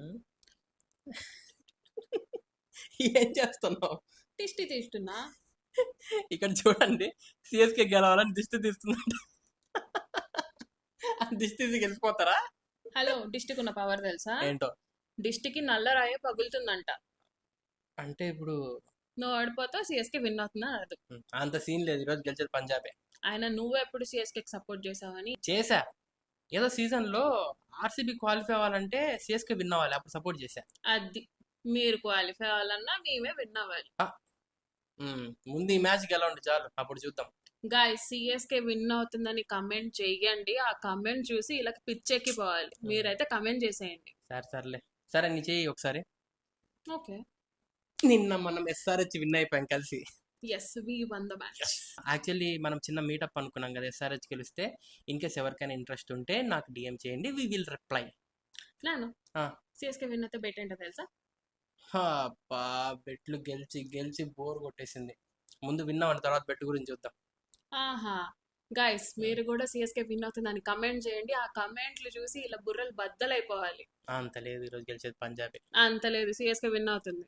ఉమ్. ఏం చేస్తున్నావు? దిష్టి తీస్తున్నా. ఇక్కడ చూడండి, సిఎస్కే గెలవాలని దిష్టి తీస్తుందంట. ఆ దిష్టి తీసి గెలిచిపోతారా? హలో, దిష్టికి ఉన్న పవర్ తెలుసా? ఏంటో దిష్టికి నల్లరాయి పగులుతుందంట. అంటే ఇప్పుడు నువ్వు ఓడిపోతావు, సిఎస్కే విన్ అవుతుందా అది. అంత సీన్ లేదు, ఈరోజు గెలిచేది పంజాబే. ఆయన నువ్వు ఎప్పుడు సిఎస్కే సపోర్ట్ చేసావని. చేశా, ఏదో సీజన్లో ఆర్సీబీ క్వాలిఫై అవ్వాలంటే సిఎస్కే విన్ అవ్వాలి, అప్పుడు సపోర్ట్ చేశా. అది మీరు క్వాలిఫై అవ్వాలన్నా మేమే విన్ అవ్వాలి. ముందు ఈ మ్యాచ్ గెలవండి చాలు, అప్పుడు చూద్దాం. గాయస్, సిఎస్కే విన్ అవుతుందని కమెంట్ చెయ్యండి. ఆ కమెంట్ చూసి ఇలా పిచ్చెక్కిపోవాలి. మీరైతే కమెంట్ చేసేయండి. సర్లే, సరే నీ చెయ్యి ఒకసారి. ఓకే. నిన్న మనం ఎస్ఆర్హెచ్ విన్ అయిపోయాం కలిసి. Yes, we won the match. Actually మనం చిన్న మీటప్ అనుకున్నాం కదా, ఎస్ఆర్హెచ్ గెలిస్తే. ఇన్కేస్ ఎవరికైనా ఇంట్రెస్ట్ ఉంటే నాకు డిఎం చేయండి, వి విల్ రిప్లై. నేను సిఎస్కే విన్ అయితే బెట్ ఏంటో తెలుసా? బెట్లు గెలిచి గెలిచి బోర్ కొట్టేసింది. ముందు విన్నామండి, తర్వాత బెట్ గురించి చూద్దాం. ఆహా, గైస్ మీరు కూడా సిఎస్కే విన్ అవుతుందని కమెంట్ చేయండి. ఆ కమెంట్లు చూసి ఇలా బుర్రలు బద్దలైపోవాలి. అంత లేదు, ఈరోజు గెలిచేది పంజాబే. అంత లేదు, సిఎస్కే విన్ అవుతుంది.